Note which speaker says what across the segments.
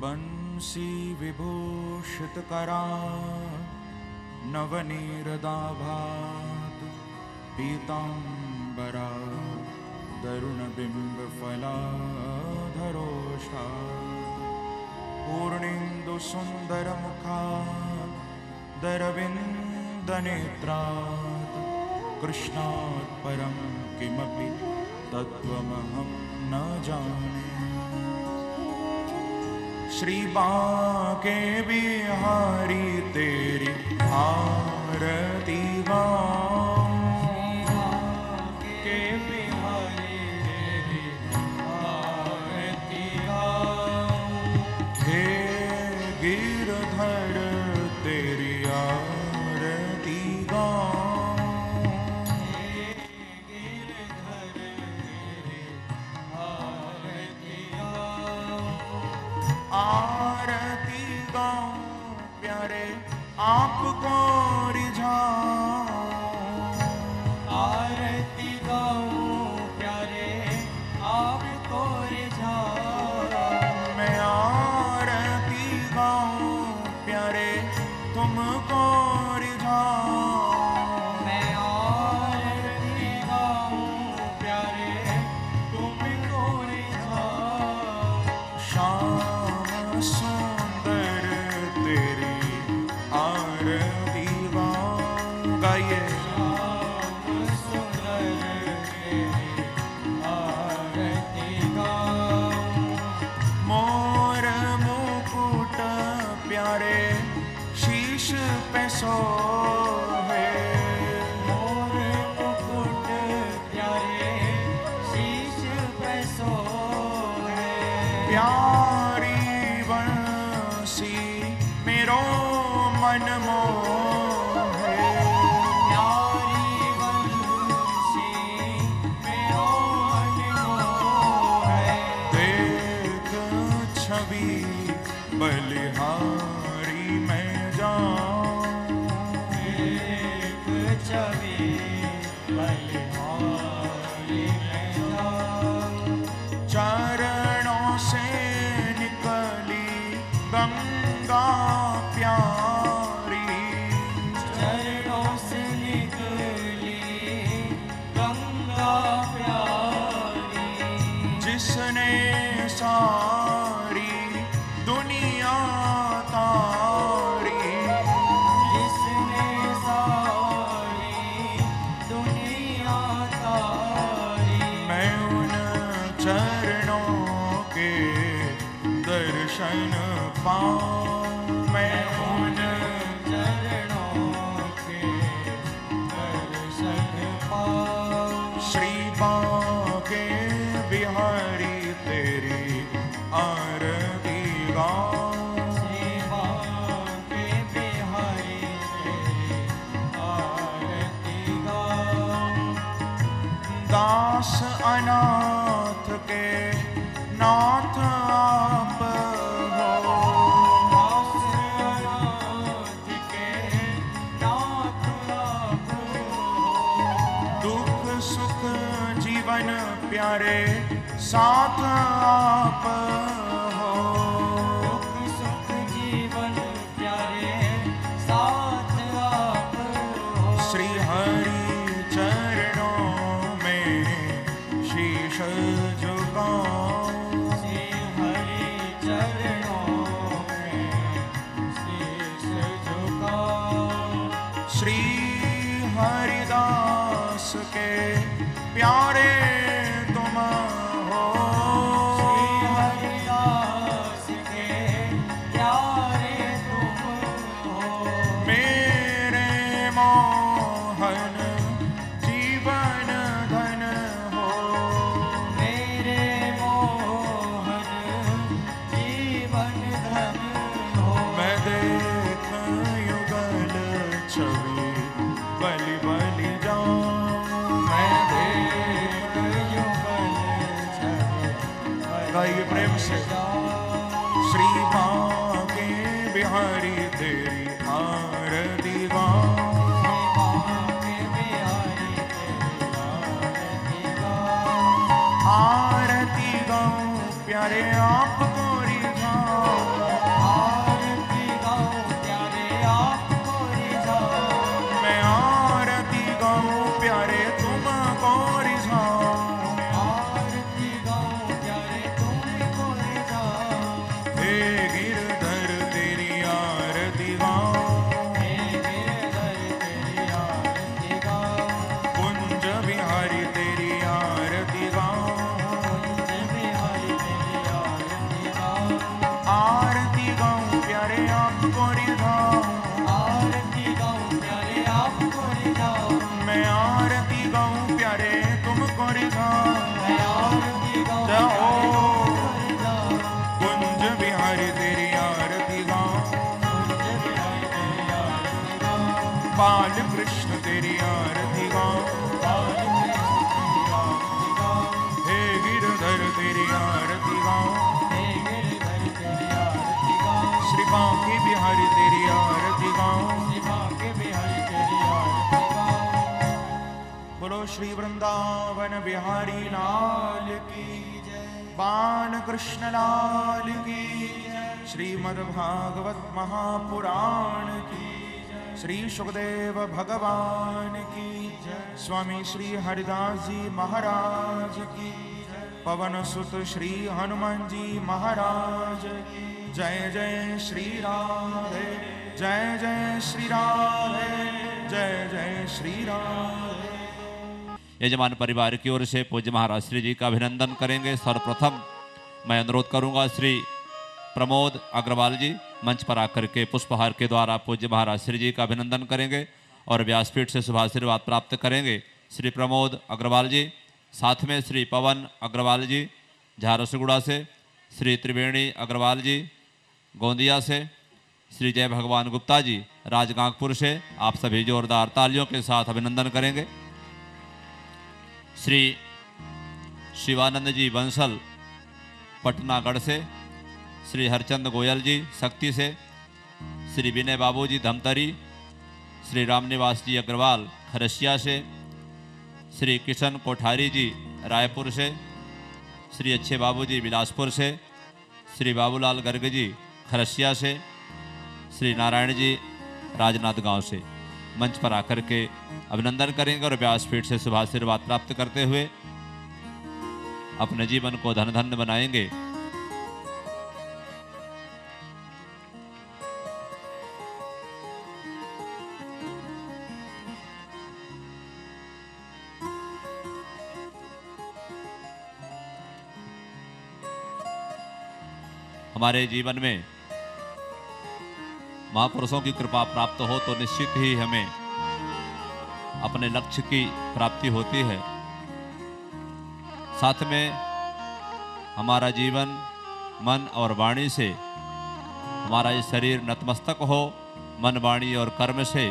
Speaker 1: बंसी विभूषित करा नवनीरदाभात पीतांबरा दरुण बिंब फलाधरोषा पूर्णेन्दु सुंदर मुखा दरविंद नेत्रात् कृष्णात् परं किमपि तत्त्वमहं न जाने। श्री बांके बिहारी तेरी आरती गाऊं,
Speaker 2: के बिहारी तेरी आरती गाऊं।
Speaker 1: हे गिरधर तेरी आरती गाऊं,
Speaker 2: हे गिरधर तेरी आरती गाऊं।
Speaker 1: आरती गाऊं प्यारे आपको रिझाऊं,
Speaker 2: आरती गाऊं प्यारे आपको रिझाऊं।
Speaker 1: मैं आरती गाऊं प्यारे तुमको रिझाऊं,
Speaker 2: मैं आरती गाऊं प्यारे तुमको रिझाऊं।
Speaker 1: श्याम सुंदर तेरी आरती गाऊं, गाइए
Speaker 2: श्याम सुंदर तेरी आरती गाऊं।
Speaker 1: मोर मुकुट प्यारे शीश पे सोहे,
Speaker 2: मोर मुकुट प्यारे शीश पे सोहे।
Speaker 1: प्यारी बंसी मेरो मन मोहे,
Speaker 2: प्यारी बंसी मेरो मन मोहे।
Speaker 1: देख छवि बलिहारी मैं जाऊं,
Speaker 2: एक छवि बलिहारी में जाऊं।
Speaker 1: चरणों से निकली गंगा प्यारी,
Speaker 2: चरणों से निकली गंगा प्यारी।
Speaker 1: जिसने सारी दुनिया तारी,
Speaker 2: जिसने सारी दुनिया तारी।
Speaker 1: मैं उन चरणों के दर्शन पाऊं, मैं उन
Speaker 2: चरणों के दर्शन पाऊं।
Speaker 1: श्री बांके बिहारी तेरी आरती गाऊं,
Speaker 2: श्री बांके बिहारी तेरी आरती गाऊं।
Speaker 1: दास अनाथ के नाथ आप हो,
Speaker 2: दास अनाथ के नाथ आप हो।
Speaker 1: दुख सुख जीवन प्यारे साथ आप हो,
Speaker 2: दुख सुख जीवन प्यारे साथ आप हो।
Speaker 1: श्री हरि चरणों में शीश झुकाऊं,
Speaker 2: श्री हरि चरणों में शीश झुकाऊं।
Speaker 1: श्री हरिदास के प्यारे तुम हो,
Speaker 2: श्री हरिदास के प्यारे तुम हो।
Speaker 1: मेरे मोहन जीवन धन हो,
Speaker 2: मेरे मोहन जीवन धन हो।
Speaker 1: मैं देख युगल छवि बलि बलि जाऊं, मैं देख
Speaker 2: युगल छवि
Speaker 1: गाइए प्रेम से।
Speaker 2: जाऊं।
Speaker 1: श्री बांके बिहारी तेरी आरती गाऊं,
Speaker 2: बांके बिहारी तेरी आरती गाऊं।
Speaker 1: आरती गाऊं प्यारे आपको रिझाऊं, हे गिरधर तेरी आरती गाऊं,
Speaker 2: हे गिरधर तेरी आरती गाऊं,
Speaker 1: कुंज बिहारी तेरी आरती गाऊं,
Speaker 2: कुंज बिहारी तेरी आरती गाऊं,
Speaker 1: आरती गाऊं प्यारे आपको रिझाऊं,
Speaker 2: आरती गाऊं प्यारे आपको रिझाऊं,
Speaker 1: मैं आरती गाऊं प्यारे तुमको रिझाऊं,
Speaker 2: मैं आरती गाऊं
Speaker 1: जाओ।
Speaker 2: प्यारे तुमको रिझाऊं,
Speaker 1: कुंज बिहारी तेरी आरती गाऊं,
Speaker 2: कुंज बिहारी तेरी आरती गाऊं,
Speaker 1: बाल कृष्ण तेरी आरती गाऊं,
Speaker 2: बाल कृष्ण तेरी आरती गाऊं,
Speaker 1: हे गिरधर तेरी आरती गाऊं,
Speaker 2: हे गिरधर तेरी आरती गाऊं,
Speaker 1: श्री बांके बिहारी तेरी आरती गाऊं।
Speaker 2: श्री बांके बिहारी तेरी आरती गाऊं।
Speaker 1: बोलो श्री वृंदावन बिहारी लाल की जय, बाल कृष्ण लाल की जय, श्रीमद् भागवत महापुराण की जय, श्री सुखदेव भगवान की जय, स्वामी श्री हरिदास जी महाराज की जय, पवन सुत श्री हनुमान जी महाराज की जय। जय श्री राधे, जय जय श्री राधे, जय जय श्री राधे।
Speaker 3: यजमान परिवार की ओर से पूज्य महाराज श्री जी का अभिनंदन करेंगे। सर्वप्रथम मैं अनुरोध करूंगा श्री प्रमोद अग्रवाल जी मंच पर आकर के पुष्पहार के द्वारा पूज्य महाराज श्री जी का अभिनंदन करेंगे और व्यासपीठ से शुभाशीर्वाद प्राप्त करेंगे। श्री प्रमोद अग्रवाल जी, साथ में श्री पवन अग्रवाल जी झारसुगुड़ा से, श्री त्रिवेणी अग्रवाल जी गोंदिया से, श्री जय भगवान गुप्ता जी राजगांगपुर से, आप सभी जोरदार तालियों के साथ अभिनंदन करेंगे। श्री शिवानंद जी बंसल पटनागढ़ से, श्री हरचंद गोयल जी शक्ति से, श्री विनय बाबू जी धमतरी, श्री रामनिवास जी अग्रवाल खरसिया से, श्री किशन कोठारी जी रायपुर से, श्री अच्छे बाबू जी बिलासपुर से, श्री बाबूलाल गर्ग जी खरसिया से, श्री नारायण जी राजनाथ गांव से मंच पर आकर के अभिनंदन करेंगे और व्यासपीठ से शुभाशीर्वाद प्राप्त करते हुए अपने जीवन को धन धन्य बनाएंगे। हमारे जीवन में महापुरुषों की कृपा प्राप्त हो तो निश्चित ही हमें अपने लक्ष्य की प्राप्ति होती है। साथ में हमारा जीवन मन और वाणी से, हमारा ये शरीर नतमस्तक हो मन वाणी और कर्म से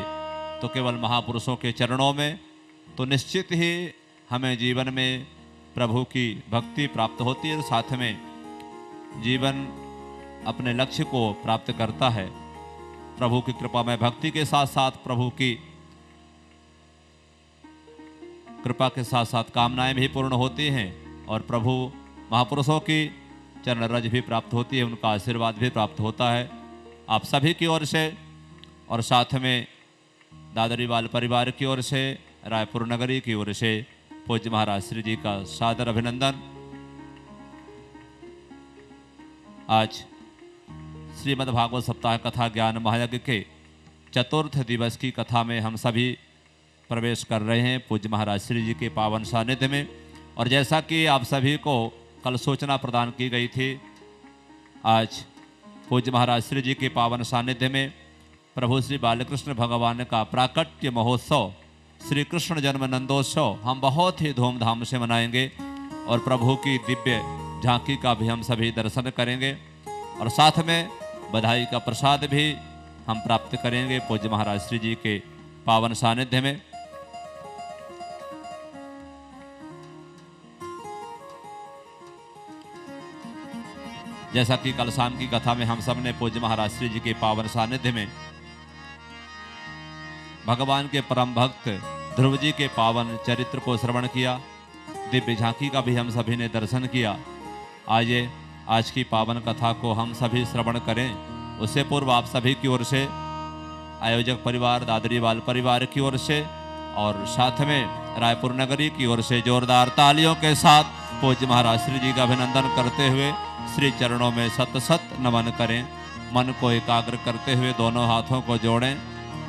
Speaker 3: तो केवल महापुरुषों के चरणों में, तो निश्चित ही हमें जीवन में प्रभु की भक्ति प्राप्त होती है। साथ में जीवन अपने लक्ष्य को प्राप्त करता है। प्रभु की कृपा में भक्ति के साथ साथ प्रभु की कृपा के साथ साथ कामनाएं भी पूर्ण होती हैं और प्रभु महापुरुषों की चरण रज भी प्राप्त होती है, उनका आशीर्वाद भी प्राप्त होता है। आप सभी की ओर से और साथ में दादरी बाल परिवार की ओर से, रायपुर नगरी की ओर से पूज्य महाराज श्री जी का सादर अभिनंदन। आज श्रीमद् भागवत सप्ताह कथा ज्ञान महायज्ञ के चतुर्थ दिवस की कथा में हम सभी प्रवेश कर रहे हैं पूज्य महाराज श्री जी के पावन सानिध्य में। और जैसा कि आप सभी को कल सूचना प्रदान की गई थी, आज पूज्य महाराज श्री जी के पावन सानिध्य में प्रभु श्री बालकृष्ण भगवान का प्राकट्य महोत्सव श्री कृष्ण जन्म नंदोत्सव हम बहुत ही धूमधाम से मनाएंगे और प्रभु की दिव्य झांकी का भी हम सभी दर्शन करेंगे और साथ में बधाई का प्रसाद भी हम प्राप्त करेंगे पूज्य महाराज श्री जी के पावन सानिध्य में। जैसा कि कल शाम की कथा में हम सब ने पूज्य महाराज श्री जी के पावन सानिध्य में भगवान के परम भक्त ध्रुव जी के पावन चरित्र को श्रवण किया, दिव्य झांकी का भी हम सभी ने दर्शन किया। आइए आज की पावन कथा को हम सभी श्रवण करें। उससे पूर्व आप सभी की ओर से, आयोजक परिवार दादरी बाल परिवार की ओर से और साथ में रायपुर नगरी की ओर से जोरदार तालियों के साथ पूज्य महाराज श्री जी का अभिनंदन करते हुए श्री चरणों में सत सत नमन करें। मन को एकाग्र करते हुए दोनों हाथों को जोड़ें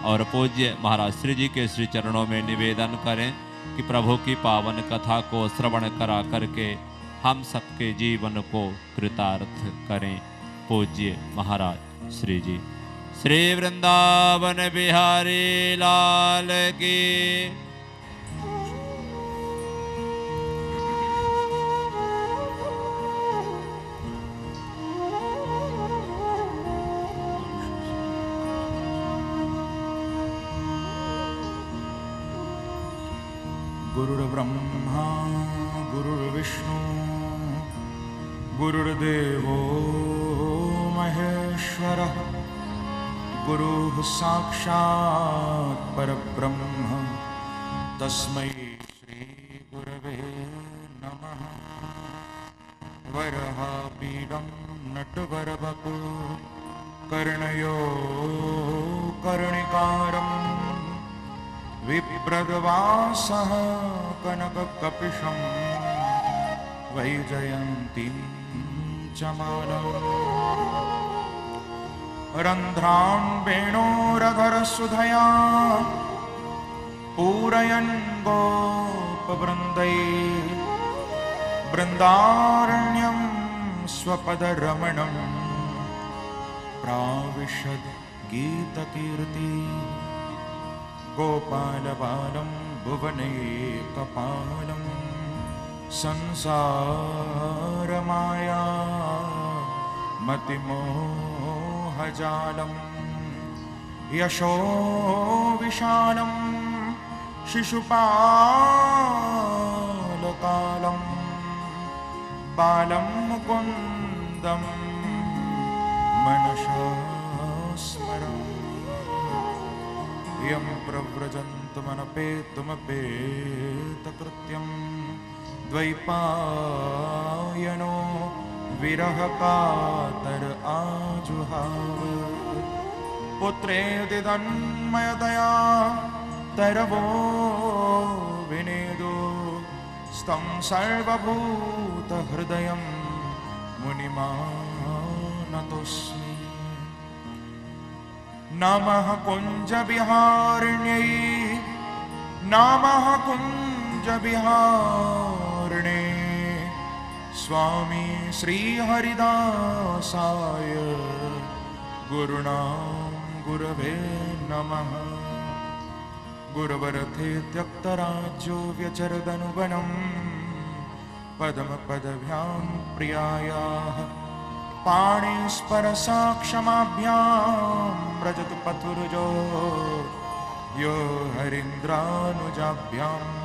Speaker 3: और पूज्य महाराज श्री जी के श्री चरणों में निवेदन करें कि प्रभु की पावन कथा को श्रवण करा करके हम सबके जीवन को कृतार्थ करें। पूज्य महाराज श्री जी। श्री वृंदावन बिहारी लाल की।
Speaker 1: गुरुर्ब्रह्मा गुरुर्विष्णु गुरुर्देवो महेश्वरः गुरुः साक्षात् परब्रह्म तस्मै श्री गुरवे नमः। वरहापीडं नटवरवपु कर्णयो कर्णिकारम् विप्रदवासः कनककपिशं वैजयन्तीं च मालाम् रन्ध्रान् वेणोरधरसुधया पूरयन् गोपवृन्दैः बृन्दारण्यं स्वपदरमणं प्राविशद् गीतकीर्ति। गोपालबालं भुवनैकपालं संसारमाया मतिमोहजालं यशो विशालं शिशुपालकालं बालं मुकुन्दं मनसा स्मरामि। यं प्रव्रजन्तमनपेतुमपेतकृत्यं द्वैपायनो विरहकातर आजुहाव। पुत्रेति तन्मयतया तरवो विनेदो स्तं सर्वभूतहृदयं मुनिमानतोऽस्मि। नमः कुञ्जविहारिण्यै नमः कुञ्जविहारिणे स्वामी श्रीहरिदासाय गुरुणां गुरवे नमः। गुरुवरथे त्यक्तराज्यो व्यचरदनुवनं पदमपदभ्यां प्रियायाः पाणिस्परसाक्षमाभ्यां व्रजतु पथुरुजो यो हरीन्द्रानुजाभ्याम्।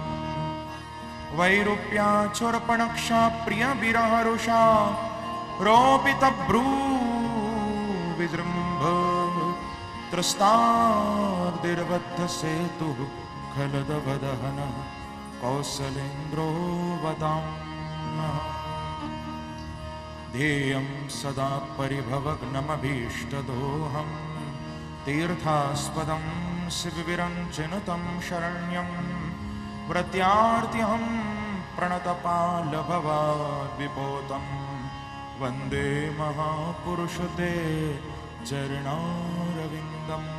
Speaker 1: वैरूप्याचोर्पणक्षा प्रियविरहरुषा रोपितभ्रूविजृम्भ त्रस्तार्दिर्बद्धसेतुः खलदवदहनः कौसलेन्द्रो वदाम्नः। ध्येयं सदा परिभवग्नमभीष्टदोहं तीर्थास्पदं शिवविरञ्चिनुतं शरण्यं व्रत्यार्तिहं प्रणतपालभवाद्विपोतं वन्दे महापुरुषते चरणारविन्दम्।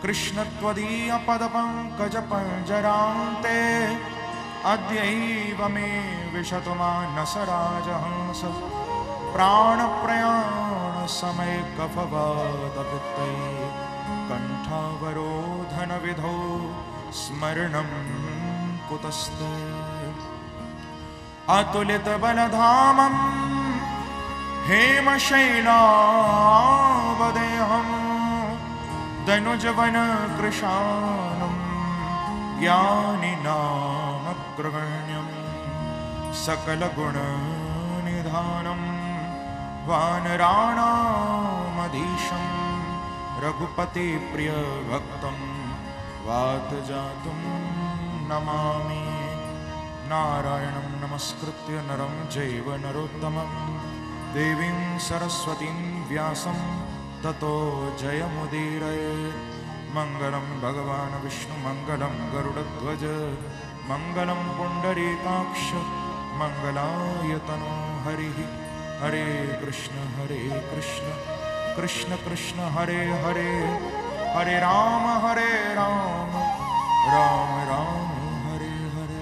Speaker 1: कृष्णत्वदीयपदपङ्कजपञ्जरान्ते अद्यैव मे विशतु मानसराजहंस प्राणप्रयाणसमये कफवातपित्तै कण्ठावरोधनविधौ स्मरणं कुतस्ते। अतुलितबलधामं हेमशैलावदेहं दनुजवनकृशानं ज्ञानिनामग्रगण्यं सकलगुणनिधानं वानराणामधीशं रघुपतिप्रियभक्तं वातजातुं नमामि। नारायणं नमस्कृत्य नरं चैव नरोत्तमं देवीं सरस्वतीं व्यासं ततो जयमुदीरयेत्। मङ्गलं भगवान् विष्णु मङ्गलं गरुडध्वज मङ्गलं पुण्डरीकाक्ष मङ्गलाय तनो हरिः। हरे कृष्ण कृष्ण कृष्ण हरे हरे, हरे राम राम राम हरे हरे।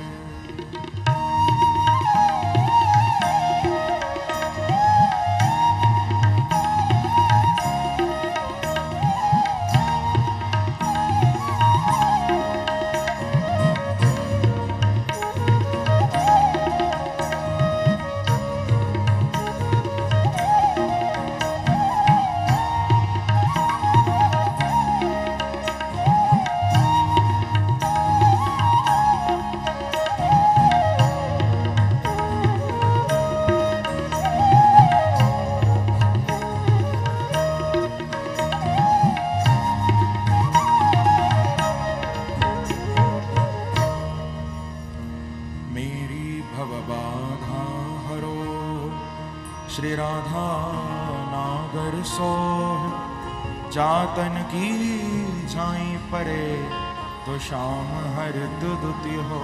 Speaker 1: श्री राधा नागर सोह, जातन की झाई परे तो शाम हर दुदुति हो।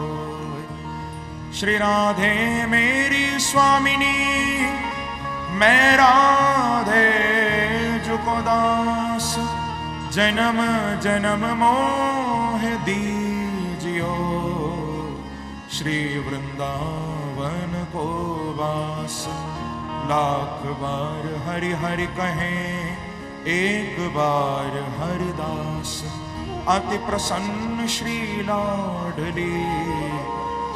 Speaker 1: श्री राधे मेरी स्वामिनी, मैं राधे जुको दास, जन्म जन्म मोह दीजियो, श्री वृंदावन को वास। लाख बार हरि हरि कहें, एक बार हरिदास। अति प्रसन्न श्री लाडली,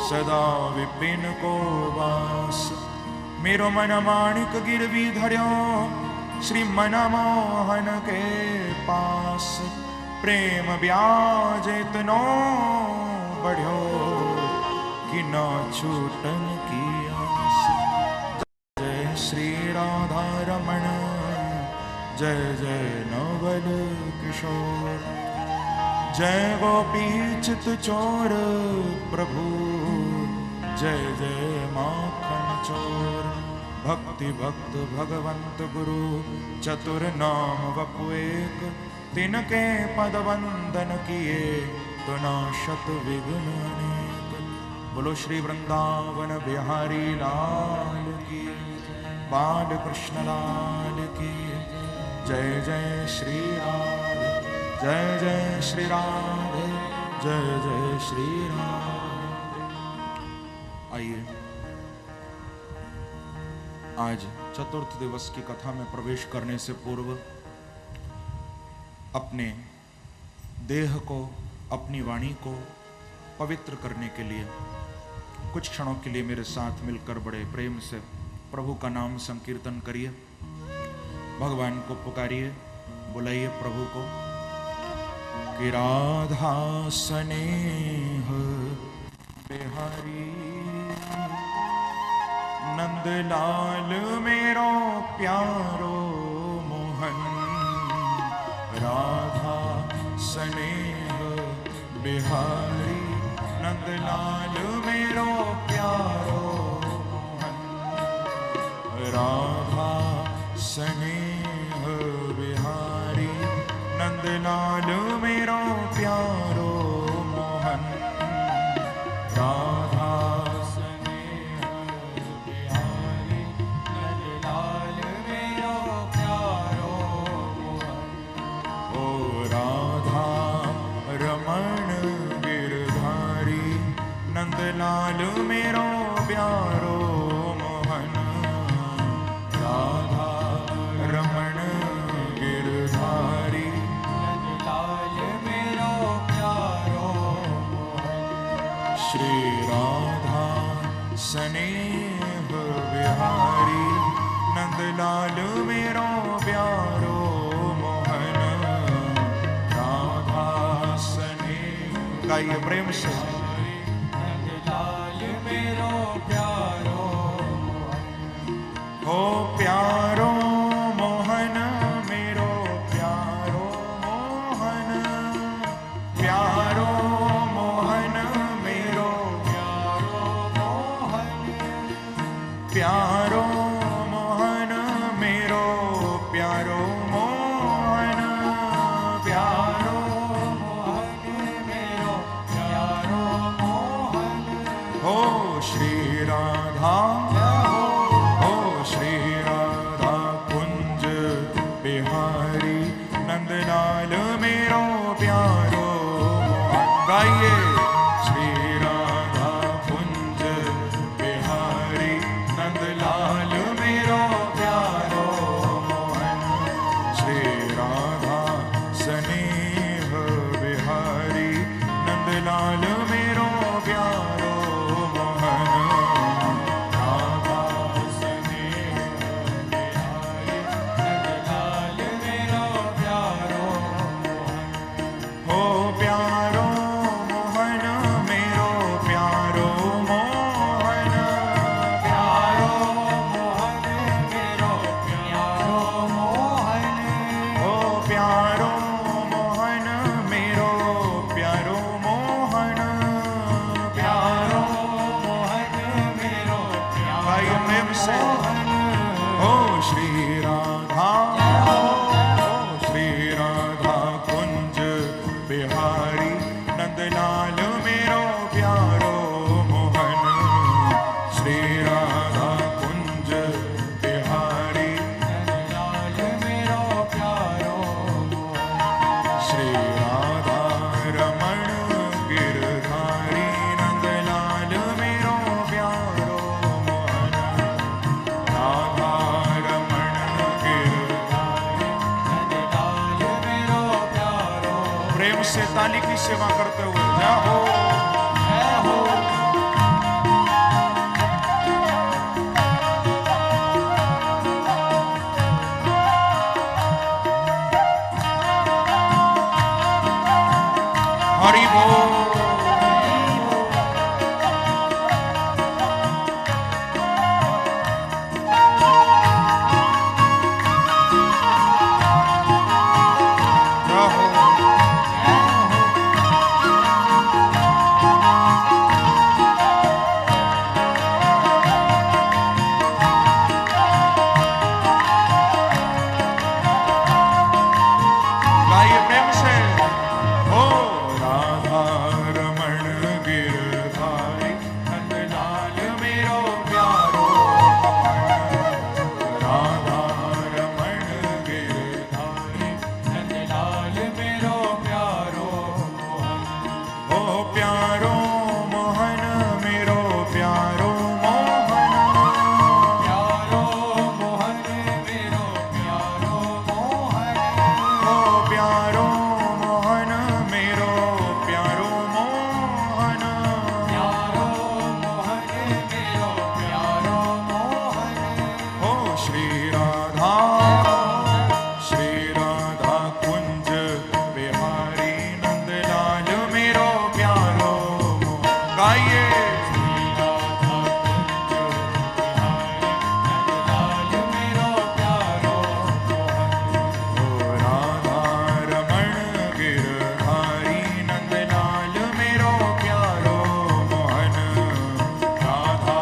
Speaker 1: सदा विपिन को वास। मेरो मन माणिक गिरवी धर्यो, श्री मनमोहन के पास। प्रेम ब्याज इतनो बढ़्यो, कि ना छूटन की आस। जय श्री राधा रमण, जय जय नवल किशोर। जय गोपी चित चोर प्रभु, जय जय माखन चोर। भक्ति भक्त भगवंत गुरु, चतुर नाम वपु एक। तिनके पद वंदन किए, तो नाशत विघ्न अनेक। बोलो श्री वृंदावन बिहारी लाल की, बाल कृष्ण लाल की। जय जय श्री राधे, जय जय श्री राधे, जय जय श्री राधे। आइए आज चतुर्थ दिवस की कथा में प्रवेश करने से पूर्व अपने देह को, अपनी वाणी को पवित्र करने के लिए कुछ क्षणों के लिए मेरे साथ मिलकर बड़े प्रेम से प्रभु का नाम संकीर्तन करिए। भगवान को पुकारिए, बुलाइए प्रभु को कि राधा स्नेह बिहारी, नंदलाल मेरो प्यारो मोहन। राधा स्नेह बिहारी, नंदलाल मेरो प्यारो मोहन। राधा स्नेह बिहारी, नंदलाल मेरो प्यारो मोहन। राधा स्नेह बिहारी, नंदलाल मेरो प्यारो मोहन। ओ राधा रमण गिरधारी, नंदलाल मेरो प्यारो मोहन। राधा रमण गिरधारी, नंदलाल मेरो प्यारो मोहन। श्री राधा स्नेह बिहारी, नंदलाल मेरो प्यारो मोहन। राधा स्नेह, गाइए प्रेम से। हो प्यारो मोहन मेरो प्यारो मोहन। प्यारो मोहन मेरो प्यारो मोहन। प्यारो मोहन मेरो प्यारो मोहन। प्यारो मोहन मेरो प्यारो मोहन। हो श्री राधा, श्री राधा श्री राधा कुंज बिहारी नंदलाल मेरो प्यारो मोहन श्री राधा कुंज बिहारी
Speaker 2: नंदलाल मेरो प्यारो
Speaker 1: श्री राधा रमण गिरधारी नंदलाल मेरो प्यारो मोहन राधा रमण गिरधारी
Speaker 2: नंदलाल मेरो प्यारो
Speaker 1: प्रेम से ताली की सेवा करते हुए जय हो
Speaker 2: जय हो
Speaker 1: हरि बोल जय हो गाइए प्रेम से हो राधा रमण गिरधारी नंदलाल मेरो प्यारो राधा रमण गिरधारी
Speaker 2: नंदलाल मेरो प्यारो
Speaker 1: ओ प्यारो मोहन मेरो प्यारो मोहन
Speaker 2: प्यारो मोहन मेरो प्यारो मोहन
Speaker 1: ओ प्यारो मोहन मेरो प्यारो मोहन
Speaker 2: प्यारो मोहन मेरो प्यारो मोहन
Speaker 1: ओ श्री राधा कुंज बिहारी नंदलाल मेरो प्यारो गाइए
Speaker 2: नंदलाल मेरो प्यारो
Speaker 1: ओ राधा रमण गिरधारी नंदलाल मेरो प्यारो मोहन राधा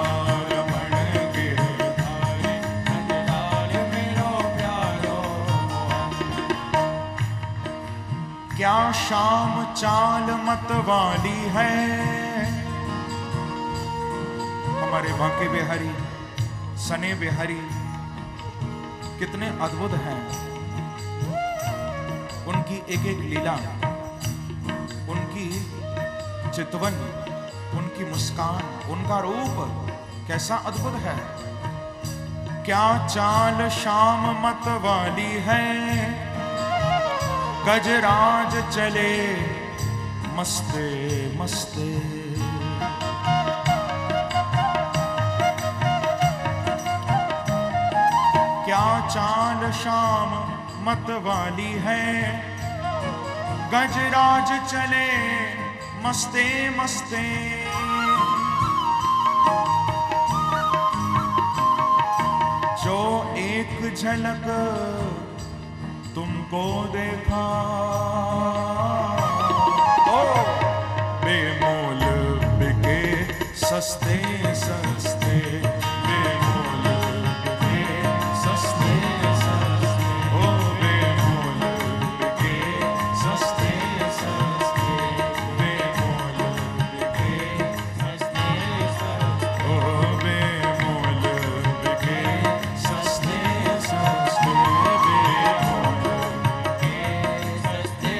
Speaker 1: रमण गिरधारी
Speaker 2: नंदलाल मेरो प्यारो
Speaker 1: क्या शाम चाल मत वाली है हमारे बांके बिहारी सने बिहारी कितने अद्भुत हैं उनकी एक एक लीला उनकी चितवन उनकी मुस्कान उनका रूप कैसा अद्भुत है क्या चाल शाम मत वाली है गजराज चले मस्ते मस्ते क्या चाल शाम मत वाली है गजराज चले मस्ते मस्ते जो एक झलक तुमको देखा तो बेमोल बिके सस्ते सस्ते बेमोल बिके सस्ते सस्ते ओ बेमोल बिके सस्ते सस्ते बेमोल बिके
Speaker 2: सस्ते सस्ते
Speaker 1: ओ बेमोल बिके सस्ते सस्ते बेमोल
Speaker 2: सस्ते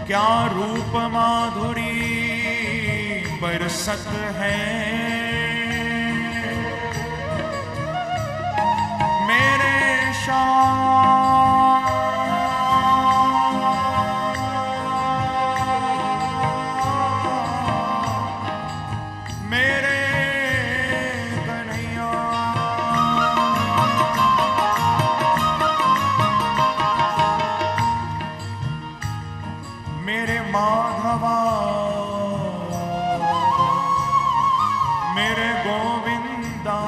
Speaker 1: क्या रूप माधुरी बरसत है मेरे मेरे कन्हैया मेरे माधवा मेरे गोविंदा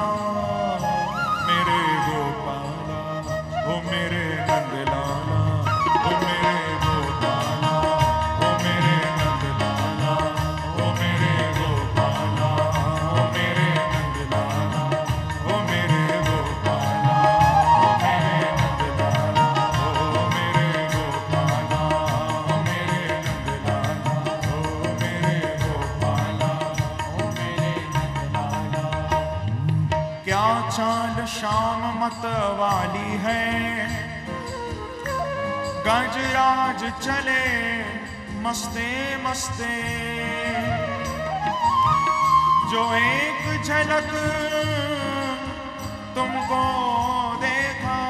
Speaker 1: मेरे गोपाला ओ मेरे नंदलाला ओ मेरे गोपाला ओ मेरे नंदलाला ओ मेरे गोपाला ओ मेरे नंदलाला ओ मेरे श्याम मत वाली है, गजराज चले मस्ते मस्ते, जो एक झलक तुमको देखा,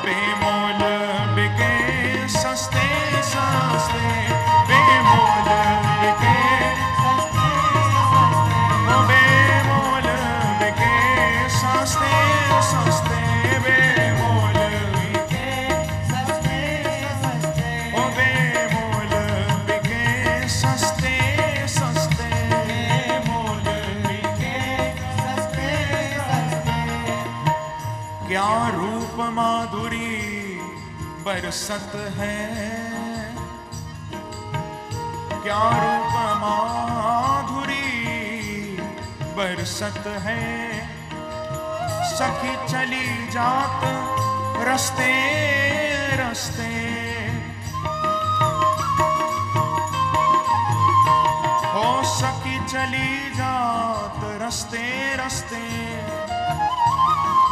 Speaker 1: बेमोल बिके सस्ते सस्ते, बेमोल बिके सस्ते सस्ते, बेमोल बिके सस्ते सस्ते, बेमोल बिके सस्ते सस्ते, बेमोल बिके सस्ते सस्ते, बेमोल बिके सस्ते सस्ते। क्या रूप माधुरी बरसत है, क्या रूप माधुरी बरसत है, सखी चली जात रस्ते रस्ते, हो सखी चली जात रस्ते रस्ते।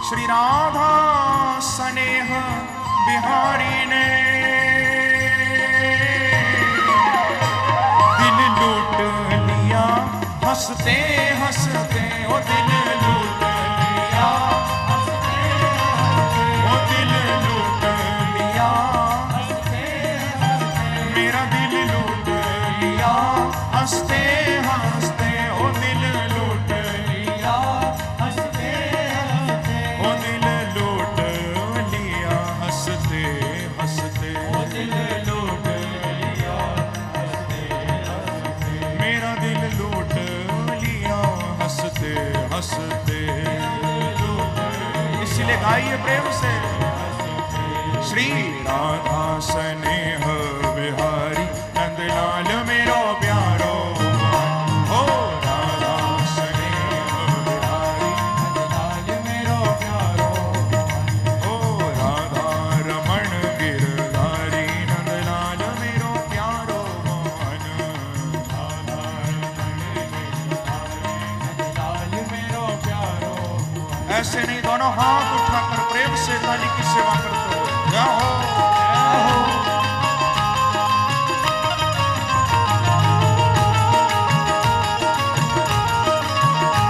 Speaker 1: श्री राधा स्नेह बिहारी ने दिल लूट लिया हंसते हंसते, ओ दिल लूट लिया हंसते हंसते, ओ दिल लूट लिया हंसते हंसते, मेरा दिल लूट लिया हंसते हंसते, ओ दिल लूट लिया हंसते हंसते, ओ दिल लूट लिया हंसते हंसते, ओ दिल लूट लिया हंसते हंसते, मेरा दिल लूट लिया हंसते हंसते। इसलिए गाइए प्रेम से, श्री राधा स्नेह बिहारी नंदलाल मेरो प्यारो, हो राधा स्नेह बिहारी नंदलाल मेरो प्यारो, हो राधा रमण गिरधारी नंदलाल मेरो प्यारो मोहन, राधा रमण गिरधारी नंदलाल मेरो प्यारो मोहन। ऐसे नहीं, दोनों हाथ उठाकर प्रेम से ताली की सेवा करते हो। जय हो, जय हो।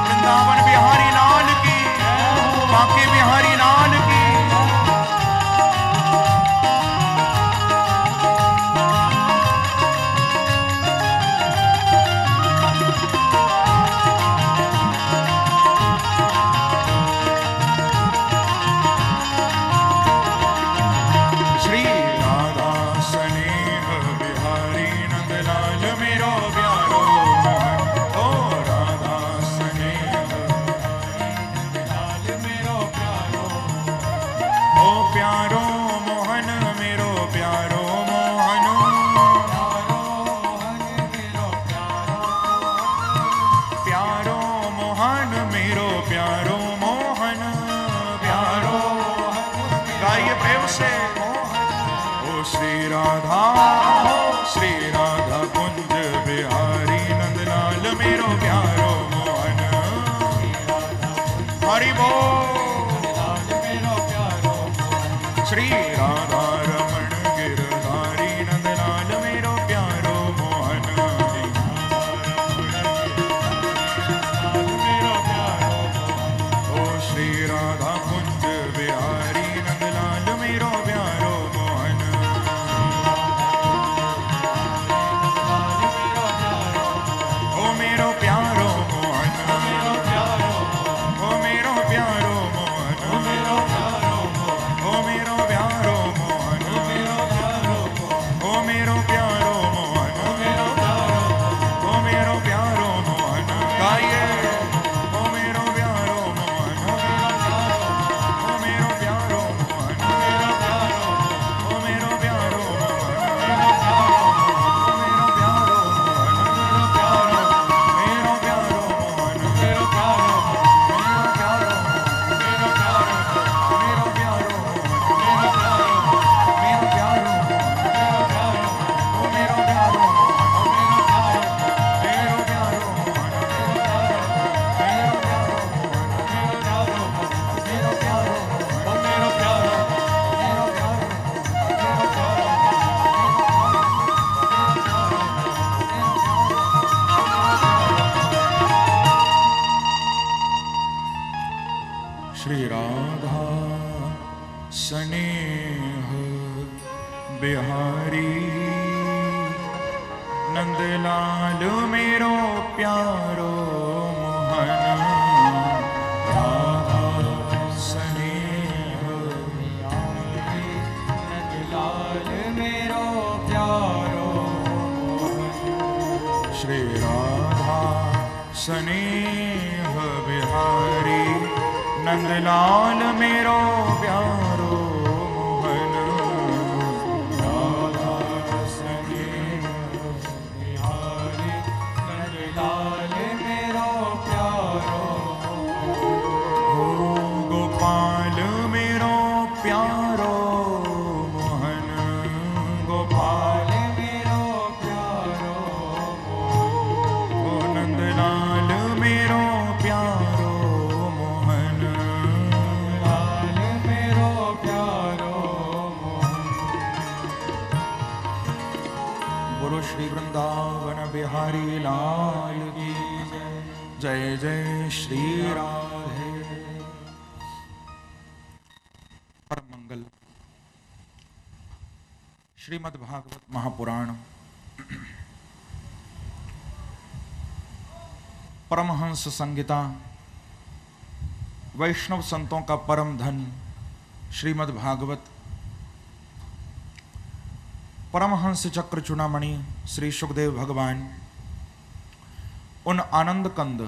Speaker 1: वृंदावन बिहारी लाल की, बांके बिहारी लाल की। श्री राधा स्नेह बिहारी नंदलाल मेरो प्यारो मोहन, ओ राधा स्नेह बिहारी नंदलाल मेरो प्यारो, ओ प्यारो मोहन मेरो प्यारो मोहन, प्यारो मोहन मेरो प्यारो मोहन, प्यारो गाइए प्रेम से। ओ श्री राधा, श्री राधा कुंज बिहारी नंदलाल मेरो प्यारो मोहन, हरि बोल, श्री राधा रमण गिरधारी नंदलाल मेरो प्यारो मोहन, ओ श्री राधा कुंज बिहारी नंदलाल मेरो प्यारो मोहन, ओ मेरो प्यारो मोहन, ओ मेरो प्यारो श्री राधा स्नेह बिहारी नंदलाल मेरो प्यारो मोहन राधा स्नेह
Speaker 2: बिहारी नंदलाल मेरो प्यारो मोहन।
Speaker 1: श्री राधा स्नेह बिहारी नंदलाल मेरो प्यारो मोहन
Speaker 2: राधा स्नेह बिहारी नंदलाल मेरो प्यारो
Speaker 1: हो गोपाल मेरो प्यारो मोहन गोपाल
Speaker 2: मेरो प्यारो
Speaker 1: हो नंदलाल मेरो प्यारो मोहन
Speaker 2: लाल मेरो प्यारो
Speaker 1: गुरु श्री वृंदावन बिहारी लाल की जय जय श्री राधे। परम मंगल श्रीमद् भागवत महापुराण परमहंस संहिता वैष्णव संतों का परम धन श्रीमद् भागवत परमहंस चक्र चूड़ामणि श्री सुखदेव भगवान उन आनंद कंद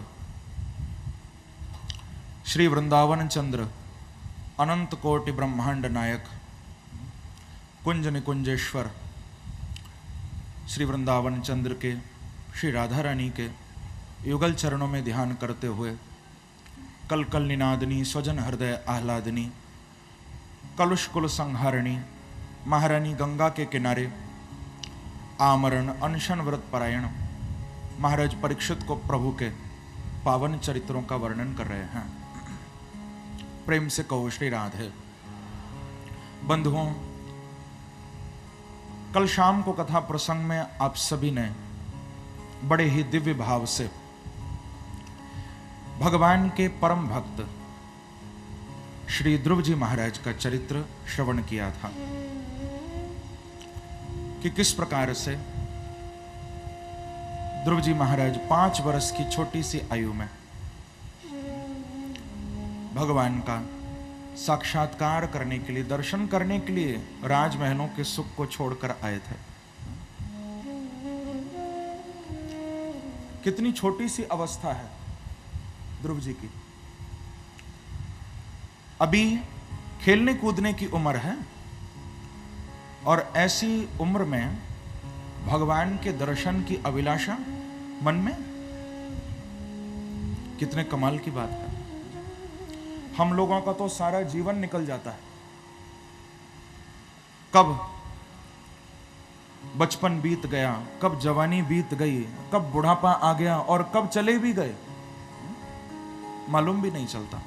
Speaker 1: श्री वृंदावन चंद्र अनंत कोटि ब्रह्मांड नायक कुंज निकुंजेश्वर श्री वृंदावन चंद्र के श्री राधा रानी के युगल चरणों में ध्यान करते हुए कल कल निनादनी स्वजन हृदय आह्लादनी कलुष कुल संहारिणी महारानी गंगा के किनारे आमरण अनशन व्रत परायण महाराज परीक्षित को प्रभु के पावन चरित्रों का वर्णन कर रहे हैं। प्रेम से कहो श्री राधे। बंधुओं, कल शाम को कथा प्रसंग में आप सभी ने बड़े ही दिव्य भाव से भगवान के परम भक्त श्री ध्रुव जी महाराज का चरित्र श्रवण किया था कि किस प्रकार से ध्रुव जी महाराज 5 वर्ष की छोटी सी आयु में भगवान का साक्षात्कार करने के लिए, दर्शन करने के लिए राजमहलों के सुख को छोड़कर आए थे। कितनी छोटी सी अवस्था है ध्रुव जी की, अभी खेलने कूदने की उम्र है और ऐसी उम्र में भगवान के दर्शन की अभिलाषा मन में, कितने कमाल की बात है। हम लोगों का तो सारा जीवन निकल जाता है, कब बचपन बीत गया, कब जवानी बीत गई, कब बुढ़ापा आ गया और कब चले भी गए मालूम भी नहीं चलता।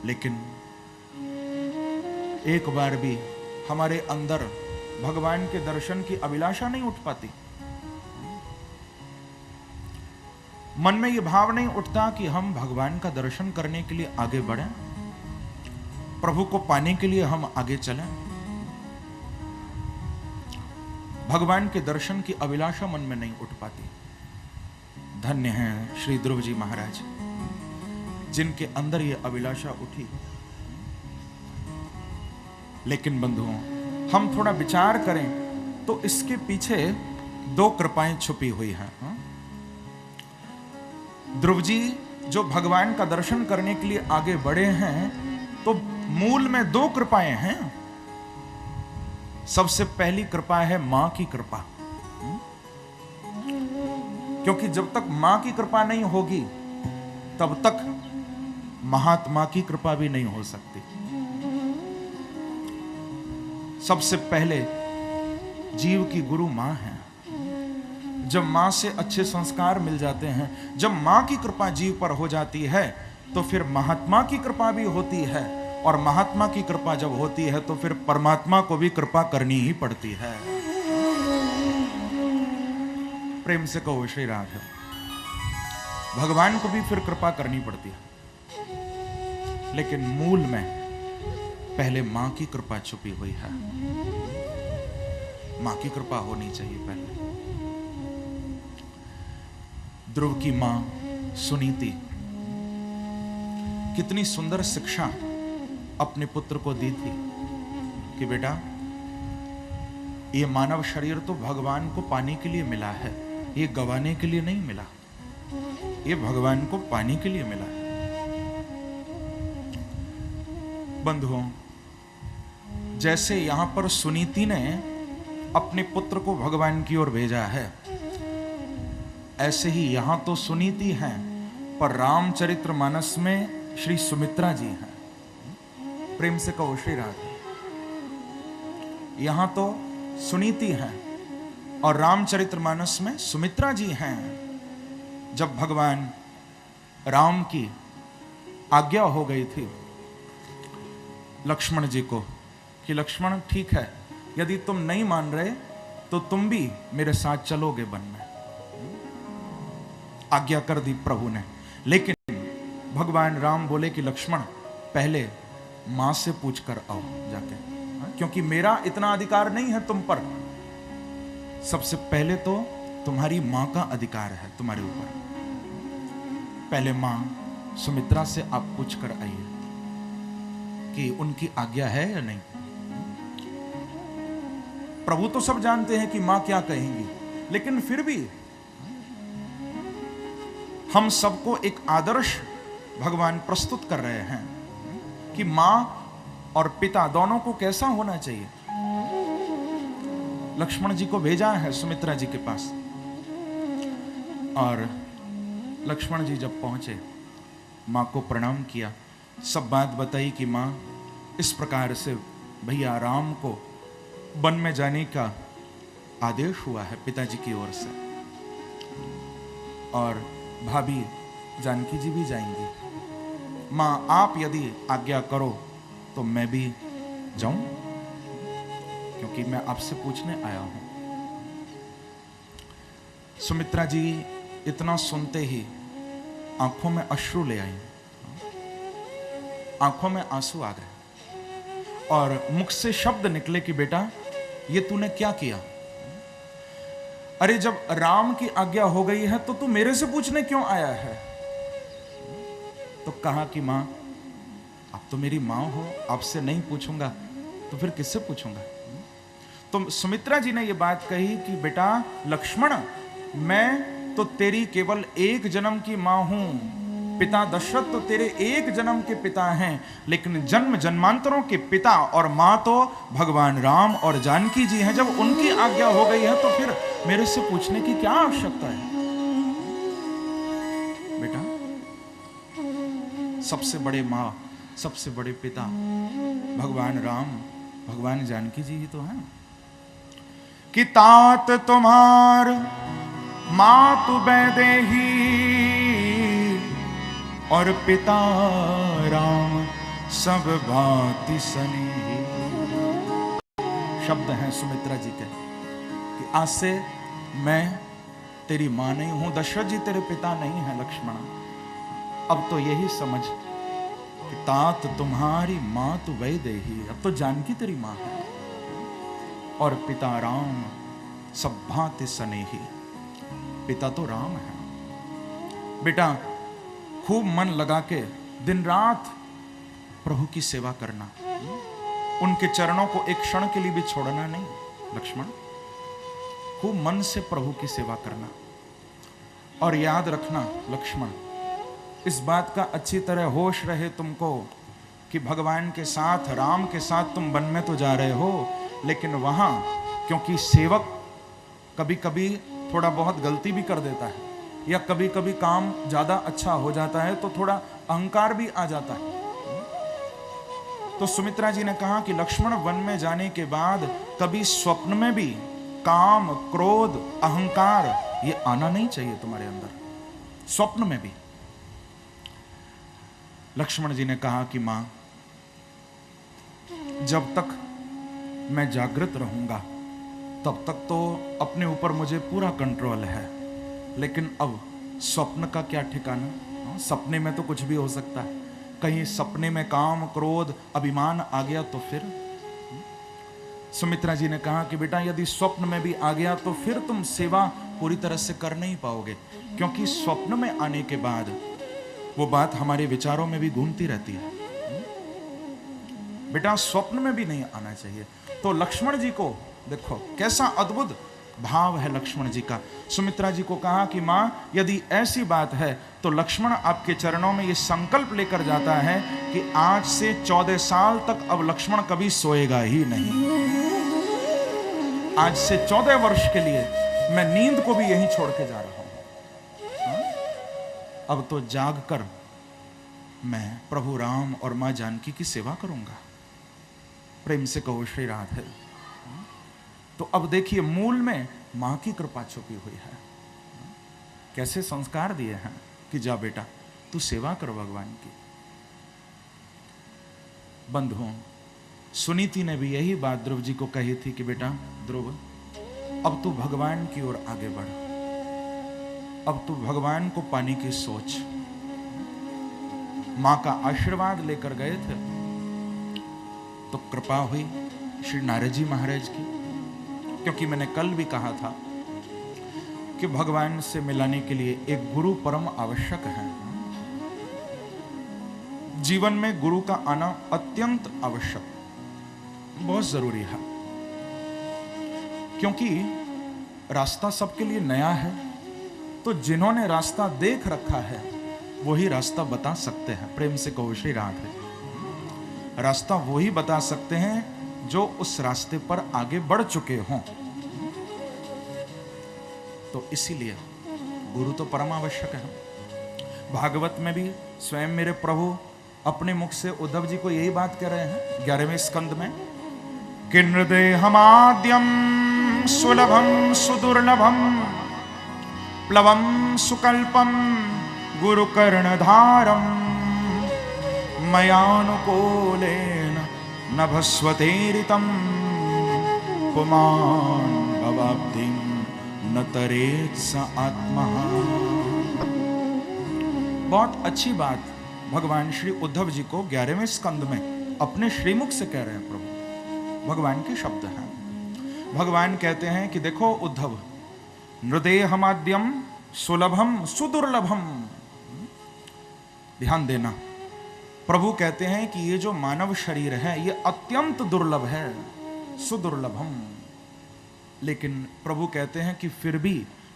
Speaker 1: लेकिन एक बार भी हमारे अंदर भगवान के दर्शन की अभिलाषा नहीं उठ पाती, मन में यह भाव नहीं उठता कि हम भगवान का दर्शन करने के लिए आगे बढ़ें, प्रभु को पाने के लिए हम आगे चलें। भगवान के दर्शन की अभिलाषा मन में नहीं उठ पाती। धन्य हैं श्री ध्रुव जी महाराज जिनके अंदर यह अभिलाषा उठी। लेकिन बंधुओं, हम थोड़ा विचार करें तो इसके पीछे 2 कृपाएं छुपी हुई हैं। ध्रुव जी जो भगवान का दर्शन करने के लिए आगे बढ़े हैं तो मूल में 2 कृपाएं हैं। सबसे पहली कृपा है मां की कृपा, क्योंकि जब तक मां की कृपा नहीं होगी तब तक महात्मा की कृपा भी नहीं हो सकती। सबसे पहले जीव की गुरु मां है। जब मां से अच्छे संस्कार मिल जाते हैं, जब मां की कृपा जीव पर हो जाती है तो फिर महात्मा की कृपा भी होती है, और महात्मा की कृपा जब होती है तो फिर परमात्मा को भी कृपा करनी ही पड़ती है। प्रेम से कहो श्री राधे। भगवान को भी फिर कृपा करनी पड़ती है, लेकिन मूल में पहले मां की कृपा छुपी हुई है। मां की कृपा होनी चाहिए पहले। ध्रुव की मां सुनीति कितनी सुंदर शिक्षा अपने पुत्र को दी थी कि बेटा, ये मानव शरीर तो भगवान को पाने के लिए मिला है, ये गंवाने के लिए नहीं मिला, ये भगवान को पाने के लिए मिला है। बंधुओं, जैसे यहां पर सुनीति ने अपने पुत्र को भगवान की ओर भेजा है, ऐसे ही यहां तो सुनीति हैं, पर रामचरितमानस में श्री सुमित्रा जी हैं। प्रेम से कहो श्री राधे। यहां तो सुनीति हैं और रामचरितमानस में सुमित्रा जी हैं। जब भगवान राम की आज्ञा हो गई थी लक्ष्मण जी को कि लक्ष्मण ठीक है, यदि तुम नहीं मान रहे तो तुम भी मेरे साथ चलोगे वन में, आज्ञा कर दी प्रभु ने। लेकिन भगवान राम बोले कि लक्ष्मण पहले मां से पूछ कर आओ जाके, क्योंकि मेरा इतना अधिकार नहीं है तुम पर। सबसे पहले तो तुम्हारी मां का अधिकार है तुम्हारे ऊपर। पहले मां सुमित्रा से आप पूछ कर आइए कि उनकी आज्ञा है या नहीं। प्रभु तो सब जानते हैं कि मां क्या कहेंगी, लेकिन फिर भी हम सबको एक आदर्श भगवान प्रस्तुत कर रहे हैं कि मां और पिता दोनों को कैसा होना चाहिए। लक्ष्मण जी को भेजा है सुमित्रा जी के पास, और लक्ष्मण जी जब पहुंचे मां को प्रणाम किया, सब बात बताई कि मां इस प्रकार से भैया राम को वन में जाने का आदेश हुआ है पिताजी की ओर से, और भाभी जानकी जी भी जाएंगी। मां आप यदि आज्ञा करो तो मैं भी जाऊं, क्योंकि मैं आपसे पूछने आया हूं। सुमित्रा जी इतना सुनते ही आंखों में अश्रु ले आई, आंखों में आंसू आ गए और मुख से शब्द निकले कि बेटा ये तूने क्या किया। अरे जब राम की आज्ञा हो गई है तो तू मेरे से पूछने क्यों आया है। तो कहा कि मां आप तो मेरी मां हो, आपसे नहीं पूछूंगा तो फिर किससे पूछूंगा। तो सुमित्रा जी ने यह बात कही कि बेटा लक्ष्मण, मैं तो तेरी केवल एक जन्म की मां हूं, पिता दशरथ तो तेरे एक जन्म के पिता हैं, लेकिन जन्म जन्मांतरों के पिता और मां तो भगवान राम और जानकी जी हैं। जब उनकी आज्ञा हो गई है तो फिर मेरे से पूछने की क्या आवश्यकता है। बेटा सबसे बड़े मां, सबसे बड़े पिता भगवान राम, भगवान जानकी जी ही तो हैं। कि तात तुम्हार मातु बैदेही और पिता राम सब भांति सनी। शब्द हैं सुमित्रा जी के कि आज से मैं तेरी मां नहीं हूं, दशरथ जी तेरे पिता नहीं है लक्ष्मण। अब तो यही समझ कि तात तुम्हारी मां तो वैदेही, अब तो जानकी तेरी मां है, और पिता राम सब भांति स्नेही, पिता तो राम है। बेटा खूब मन लगा के दिन रात प्रभु की सेवा करना, उनके चरणों को एक क्षण के लिए भी छोड़ना नहीं लक्ष्मण। खूब मन से प्रभु की सेवा करना, और याद रखना लक्ष्मण, इस बात का अच्छी तरह होश रहे तुमको कि भगवान के साथ, राम के साथ तुम वन में तो जा रहे हो, लेकिन वहां क्योंकि सेवक कभी कभी थोड़ा बहुत गलती भी कर देता है, या कभी कभी काम ज्यादा अच्छा हो जाता है तो थोड़ा अहंकार भी आ जाता है। तो सुमित्रा जी ने कहा कि लक्ष्मण वन में जाने के बाद कभी स्वप्न में भी काम, क्रोध, अहंकार ये आना नहीं चाहिए तुम्हारे अंदर, स्वप्न में भी। लक्ष्मण जी ने कहा कि मां जब तक मैं जागृत रहूंगा तब तक तो अपने ऊपर मुझे पूरा कंट्रोल है, लेकिन अब स्वप्न का क्या ठिकाना, सपने में तो कुछ भी हो सकता है। कहीं सपने में काम, क्रोध, अभिमान आ गया तो फिर सुमित्रा जी ने कहा कि बेटा यदि स्वप्न में भी आ गया तो फिर तुम सेवा पूरी तरह से कर नहीं पाओगे, क्योंकि स्वप्न में आने के बाद वो बात हमारे विचारों में भी घूमती रहती है। बेटा स्वप्न में भी नहीं आना चाहिए। तो लक्ष्मण जी को देखो कैसा अद्भुत भाव है लक्ष्मण जी का। सुमित्रा जी को कहा कि मां यदि ऐसी बात है तो लक्ष्मण आपके चरणों में ये संकल्प लेकर जाता है कि आज से 14 साल तक अब लक्ष्मण कभी सोएगा ही नहीं। आज से 14 वर्ष के लिए मैं नींद को भी यहीं छोड़ के जा रहा हूं। अब तो जाग कर मैं प्रभु राम और मां जानकी की सेवा करूंगा। प्रेम से कहो श्री राधे। तो अब देखिए मूल में मां की कृपा छुपी हुई है। कैसे संस्कार दिए हैं कि जा बेटा तू सेवा कर भगवान की। बंधुओं, सुनीति ने भी यही बात ध्रुव जी को कही थी कि बेटा ध्रुव अब तू भगवान की ओर आगे बढ़, अब तू भगवान को पाने की सोच। मां का आशीर्वाद लेकर गए थे तो कृपा हुई श्री नारद जी महाराज की, क्योंकि मैंने कल भी कहा था कि भगवान से मिलाने के लिए एक गुरु परम आवश्यक है। जीवन में गुरु का आना अत्यंत आवश्यक, बहुत जरूरी है, क्योंकि रास्ता सबके लिए नया है। तो जिन्होंने रास्ता देख रखा है वही रास्ता बता सकते हैं। प्रेम से कहो श्री राधे। रास्ता वही बता सकते हैं जो उस रास्ते पर आगे बढ़ चुके हों। तो इसीलिए गुरु तो परम आवश्यक है। भागवत में भी स्वयं मेरे प्रभु अपने मुख से उद्धव जी को यही बात कह रहे हैं 11वें स्कंद में कि हृदयहमाद्यम सुलभम सुदुर्लभम प्लवम सुकल्पम गुरुकर्णधारम मयानुकूलेन नभस्वतेरितम पुमान् भवाब्धिं न तरेत् स आत्मा। बहुत अच्छी बात भगवान श्री उद्धव जी को 11वें स्कंद में अपने श्रीमुख से कह रहे हैं प्रभु। भगवान के शब्द हैं। भगवान कहते हैं कि देखो उद्धव, हृदयहमाद्यम सुलभम सुदुर्लभम। ध्यान देना, प्रभु कहते हैं कि ये जो मानव शरीर है ये अत्यंत दुर्लभ है, सुदुर्लभम। लेकिन प्रभु कहते हैं कि फिर भी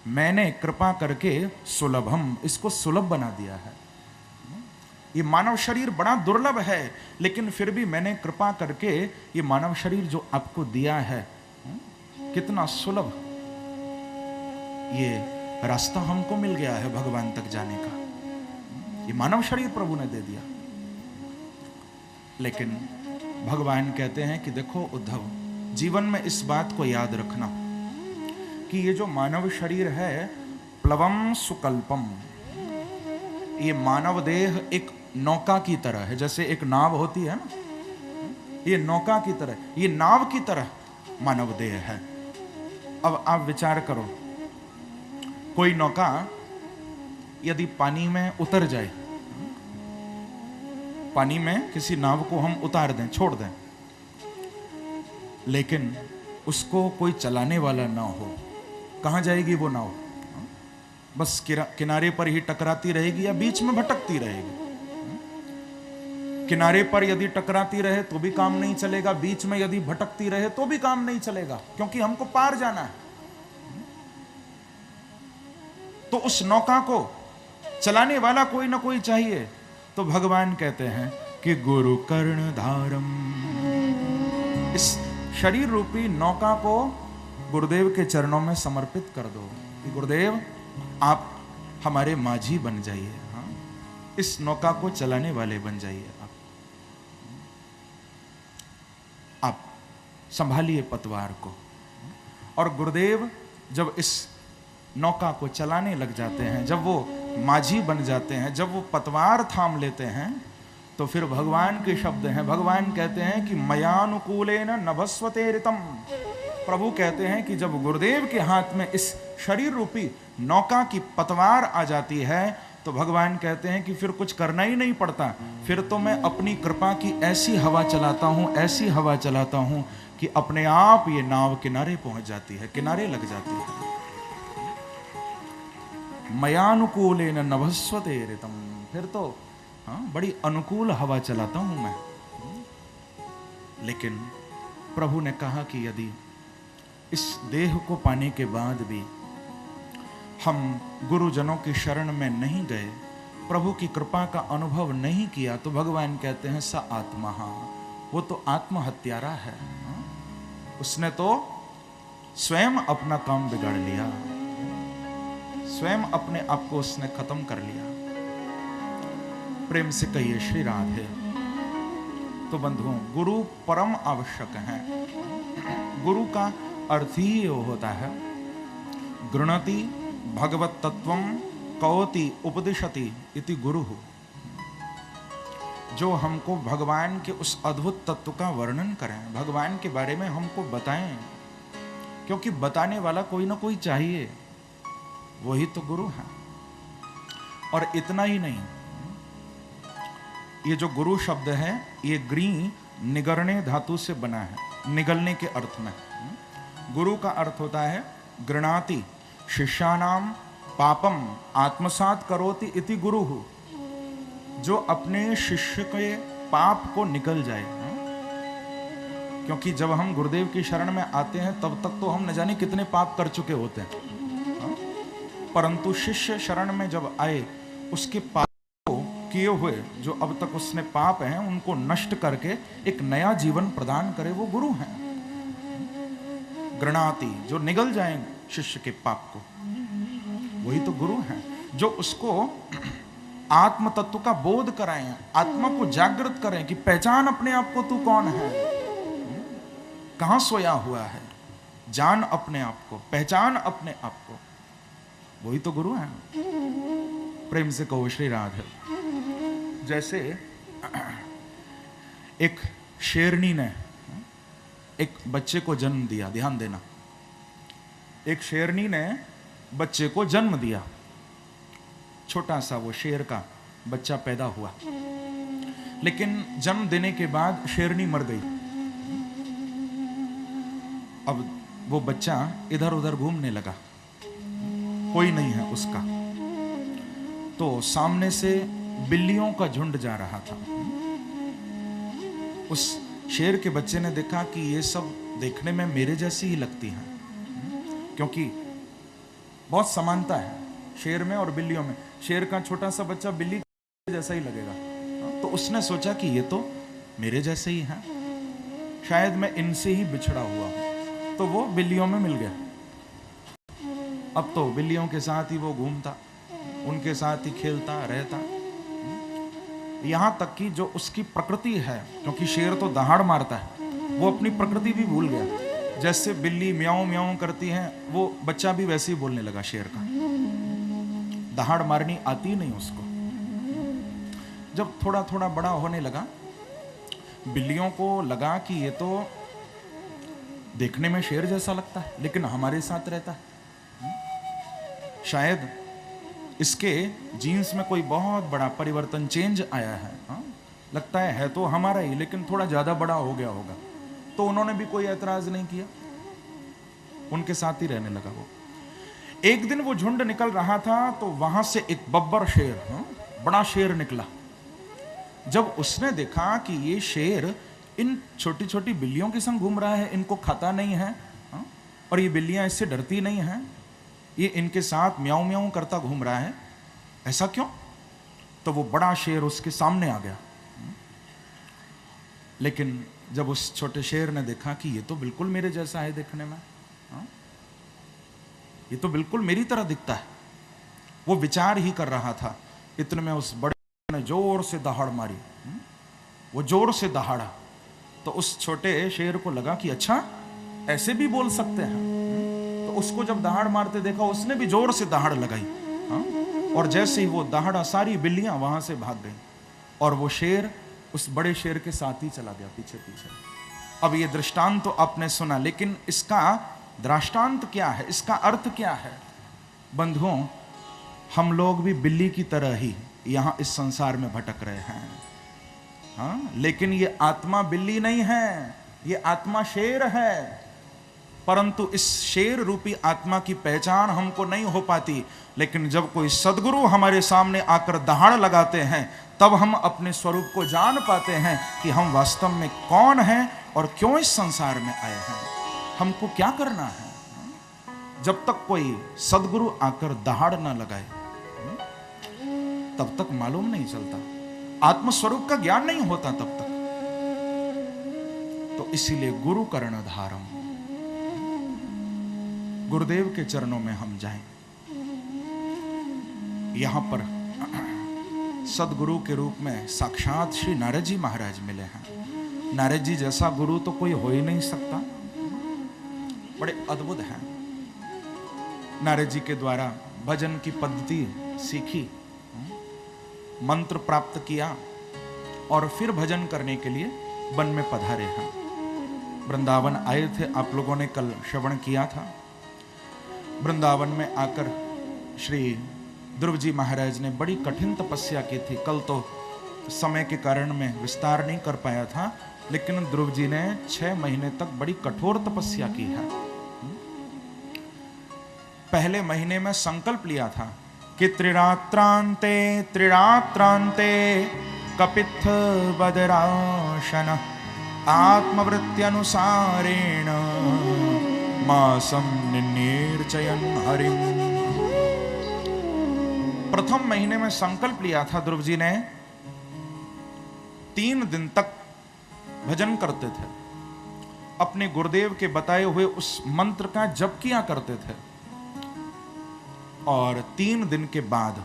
Speaker 1: मैंने कृपा करके सुलभम, इसको सुलभ बना दिया है। ये मानव शरीर बड़ा दुर्लभ है, लेकिन फिर भी मैंने कृपा करके ये मानव शरीर जो आपको दिया है कितना सुलभ ये रास्ता हमको मिल गया है भगवान तक जाने का। ये मानव शरीर प्रभु ने दे दिया। लेकिन भगवान कहते हैं कि देखो उद्धव, जीवन में इस बात को याद रखना कि ये जो मानव शरीर है प्लवम सुकल्पम, ये मानव देह एक नौका की तरह है। जैसे एक नाव होती है ना, ये नौका की तरह, ये नाव की तरह मानव देह है। अब आप विचार करो, कोई नौका यदि पानी में उतर जाए, पानी में किसी नाव को हम उतार दें, छोड़ दें, लेकिन उसको कोई चलाने वाला ना हो, कहां जाएगी वो नाव? बस किनारे पर ही टकराती रहेगी या बीच में भटकती रहेगी। किनारे पर यदि टकराती रहे तो भी काम नहीं चलेगा, बीच में यदि भटकती रहे तो भी काम नहीं चलेगा, क्योंकि हमको पार जाना है। तो उस नौका को चलाने वाला कोई ना कोई चाहिए। तो भगवान कहते हैं कि गुरु कर्णधारम, इस शरीर रूपी नौका को गुरुदेव के चरणों में समर्पित कर दो कि गुरुदेव आप हमारे माझी बन जाइए। हाँ, इस नौका को चलाने वाले बन जाइए। आप संभालिए पतवार को। और गुरुदेव जब इस नौका को चलाने लग जाते हैं, जब वो माझी बन जाते हैं, जब वो पतवार थाम लेते हैं, तो फिर भगवान के शब्द हैं। भगवान कहते हैं कि मयानुकूलेन नभस्वते ऋतम। प्रभु कहते हैं कि जब गुरुदेव के हाथ में इस शरीर रूपी नौका की पतवार आ जाती है तो भगवान कहते हैं कि फिर कुछ करना ही नहीं पड़ता, फिर तो मैं अपनी कृपा की ऐसी हवा चलाता हूं, ऐसी हवा चलाता हूं कि अपने आप ये नाव किनारे पहुंच जाती है, किनारे लग जाती है। मयानुकूलेन नभस्वते ऋतम, फिर तो बड़ी अनुकूल हवा चलाता हूं मैं। लेकिन प्रभु ने कहा कि यदि इस देह को पाने के बाद भी हम गुरुजनों की शरण में नहीं गए, प्रभु की कृपा का अनुभव नहीं किया, तो भगवान कहते हैं स आत्मा, वो तो आत्महत्यारा है। उसने तो स्वयं अपना काम बिगाड़ लिया, स्वयं अपने आप को उसने खत्म कर लिया। प्रेम से कहिए श्री राधे। तो बंधुओं, गुरु परम आवश्यक है। गुरु का अर्थ ही होता है गृणति भगवत तत्वम कौति उपदिशति इति गुरु, जो हमको भगवान के उस अद्भुत तत्व का वर्णन करें, भगवान के बारे में हमको बताएं, क्योंकि बताने वाला कोई ना कोई चाहिए, वही तो गुरु है। और इतना ही नहीं, ये जो गुरु शब्द है ये ग्री निगरणे धातु से बना है, निगलने के अर्थ में। गुरु का अर्थ होता है गृणाति शिष्यानाम पापम आत्मसात करोति इति गुरु, जो अपने शिष्य के पाप को निकल जाए। क्योंकि जब हम गुरुदेव की शरण में आते हैं तब तक तो हम न जाने कितने पाप कर चुके होते हैं, परंतु शिष्य शरण में जब आए, उसके पाप को किए हुए जो अब तक उसने पाप हैं उनको नष्ट करके एक नया जीवन प्रदान करे, वो गुरु हैं। गृणाति, जो निगल जाए शिष्य के पाप को, वही तो गुरु हैं। जो उसको आत्म तत्व का बोध कराएं, आत्मा को जागृत करें कि पहचान अपने आप को, तू कौन है, कहां सोया हुआ है, जान अपने आप को, पहचान अपने आप को, वही तो गुरु हैं। प्रेम से कहो श्री राधे। जैसे एक शेरनी ने एक बच्चे को जन्म दिया, ध्यान देना, एक शेरनी ने बच्चे को जन्म दिया, छोटा सा वो शेर का बच्चा पैदा हुआ, लेकिन जन्म देने के बाद शेरनी मर गई। अब वो बच्चा इधर उधर घूमने लगा, कोई नहीं है उसका, तो सामने से बिल्लियों का झुंड जा रहा था। उस शेर के बच्चे ने देखा कि ये सब देखने में मेरे जैसी ही लगती हैं, क्योंकि बहुत समानता है शेर में और बिल्लियों में। शेर का छोटा सा बच्चा बिल्ली जैसा ही लगेगा, तो उसने सोचा कि ये तो मेरे जैसे ही हैं, शायद मैं इनसे ही बिछड़ा हुआ हूं, तो वो बिल्लियों में मिल गया। अब तो बिल्लियों के साथ ही वो घूमता, उनके साथ ही खेलता रहता, यहां तक कि जो उसकी प्रकृति है, क्योंकि शेर तो दहाड़ मारता है, वो अपनी प्रकृति भी भूल गया। जैसे बिल्ली म्याऊं म्याऊं करती है, वो बच्चा भी वैसे ही बोलने लगा शेर का। दहाड़ मारनी आती नहीं उसको। जब थोड़ा थोड़ा बड़ा होने लगा, बिल्लियों को लगा कि ये तो देखने में शेर जैसा लगता है, लेकिन हमारे साथ रहता है, शायद इसके जीन्स में कोई बहुत बड़ा परिवर्तन, चेंज आया है, लगता है तो हमारा ही, लेकिन थोड़ा ज्यादा बड़ा हो गया होगा। तो उन्होंने भी कोई ऐतराज नहीं किया, उनके साथ ही रहने लगा वो। एक दिन वो झुंड निकल रहा था, तो वहां से एक बब्बर शेर, बड़ा शेर निकला। जब उसने देखा कि ये शेर इन छोटी छोटी बिल्लियों के संग घूम रहा है, इनको खाता नहीं है, और ये बिल्लियां इससे डरती नहीं हैं, ये इनके साथ म्याऊं म्याऊं करता घूम रहा है, ऐसा क्यों? तो वो बड़ा शेर उसके सामने आ गया। लेकिन जब उस छोटे शेर ने देखा कि ये तो बिल्कुल मेरे जैसा है देखने में, ये तो बिल्कुल मेरी तरह दिखता है, वो विचार ही कर रहा था, इतने में उस बड़े ने जोर से दहाड़ मारी। वो जोर से दहाड़ा तो उस छोटे शेर को लगा कि अच्छा ऐसे भी बोल सकते हैं। तो उसको जब दहाड़ मारते देखा, उसने भी जोर से दहाड़ लगाई, और जैसे ही वो दहाड़ा, सारी बिल्लियां वहां से भाग गई, और वो शेर उस बड़े शेर के साथ ही चला गया पीछे पीछे। अब ये दृष्टांत तो आपने सुना, लेकिन इसका दृष्टांत क्या है, इसका अर्थ क्या है? बंधुओं, हम लोग भी बिल्ली की तरह ही यहां इस संसार में भटक रहे हैं। हाँ, लेकिन ये आत्मा बिल्ली नहीं है, ये आत्मा शेर है। परंतु इस शेर रूपी आत्मा की पहचान हमको नहीं हो पाती। लेकिन जब कोई सद्गुरु हमारे सामने आकर दहाड़ लगाते हैं, तब हम अपने स्वरूप को जान पाते हैं कि हम वास्तव में कौन हैं और क्यों इस संसार में आए हैं, हमको क्या करना है। जब तक कोई सद्गुरु आकर दहाड़ ना लगाए, तब तक मालूम नहीं चलता, आत्मस्वरूप का ज्ञान नहीं होता तब तक। तो इसीलिए गुरु कर्णधारम, गुरुदेव के चरणों में हम जाएं। यहां पर सदगुरु के रूप में साक्षात श्री नारद जी महाराज मिले हैं। नारद जी जैसा गुरु तो कोई हो ही नहीं सकता, बड़े अद्भुत हैं। नारद जी के द्वारा भजन की पद्धति सीखी, मंत्र प्राप्त किया और फिर भजन करने के लिए वन में पधारे हैं। वृंदावन आए थे, आप लोगों ने कल श्रवण किया था। वृंदावन में आकर श्री ध्रुव जी महाराज ने बड़ी कठिन तपस्या की थी। कल तो समय के कारण मैं विस्तार नहीं कर पाया था, लेकिन ध्रुव जी ने 6 महीने तक बड़ी कठोर तपस्या की है। पहले महीने में संकल्प लिया था कि त्रिरात्रांते कपित्थ बदराशन आत्मवृत्त्यनुसारेण मासम निर्चयन हरिम। प्रथम महीने में संकल्प लिया था ध्रुव जी ने, 3 दिन तक भजन करते थे, अपने गुरुदेव के बताए हुए उस मंत्र का जप किया करते थे, और 3 दिन के बाद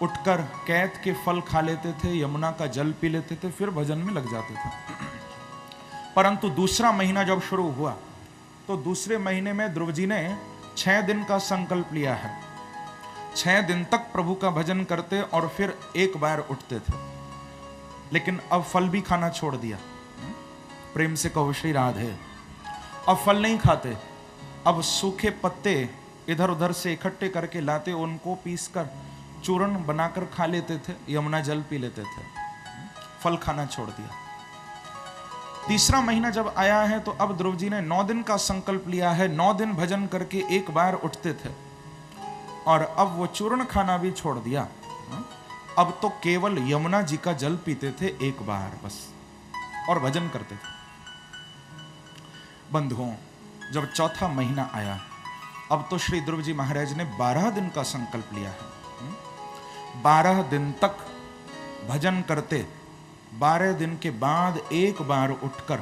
Speaker 1: उठकर कैथ के फल खा लेते थे, यमुना का जल पी लेते थे, फिर भजन में लग जाते थे। परंतु दूसरा महीना जब शुरू हुआ तो दूसरे महीने में ध्रुव जी ने 6 दिन का संकल्प लिया है। 6 दिन तक प्रभु का भजन करते और फिर एक बार उठते थे। लेकिन अब फल भी खाना छोड़ दिया। प्रेम से कहो श्री राधे। अब फल नहीं खाते, अब सूखे पत्ते इधर उधर से इकट्ठे करके लाते, उनको पीसकर चूर्ण बनाकर खा लेते थे, यमुना जल पी लेते थे, फल खाना छोड़ दिया। तीसरा महीना जब आया है तो अब ध्रुव जी ने 9 दिन का संकल्प लिया है। 9 दिन भजन करके एक बार उठते थे और अब वो चूर्ण खाना भी छोड़ दिया। अब तो केवल यमुना जी का जल पीते थे एक बार बस, और भजन करते थे। बंधुओं, जब चौथा महीना आया, अब तो श्री ध्रुव जी महाराज ने 12 दिन का संकल्प लिया है। 12 दिन तक भजन करते, 12 दिन के बाद एक बार उठकर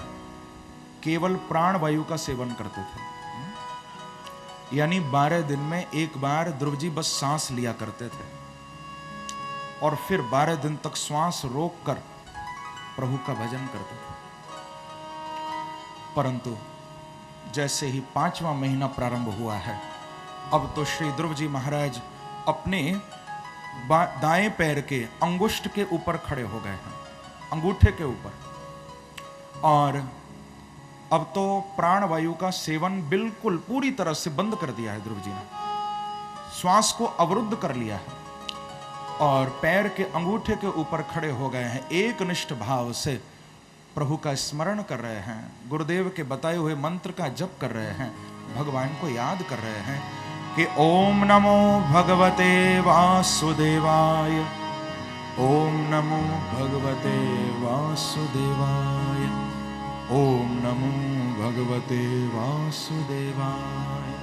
Speaker 1: केवल प्राण वायु का सेवन करते थे। यानी 12 दिन में एक बार ध्रुव जी बस सांस लिया करते थे और फिर 12 दिन तक श्वास रोककर प्रभु का भजन करते थे। परंतु जैसे ही 5वां महीना प्रारंभ हुआ है, अब तो श्री ध्रुव जी महाराज अपने दाएं पैर के अंगुष्ठ के ऊपर खड़े हो गए हैं, अंगूठे के ऊपर, और अब तो प्राण वायु का सेवन बिल्कुल पूरी तरह से बंद कर दिया है ध्रुव जी ने। श्वास को अवरुद्ध कर लिया है और पैर के अंगूठे के ऊपर खड़े हो गए हैं। एक निष्ठ भाव से प्रभु का स्मरण कर रहे हैं, गुरुदेव के बताए हुए मंत्र का जप कर रहे हैं, भगवान को याद कर रहे हैं कि ओम नमो भगवते वासुदेवाय, ओम नमो भगवते वासुदेवाय, ओम नमो भगवते वासुदेवाय।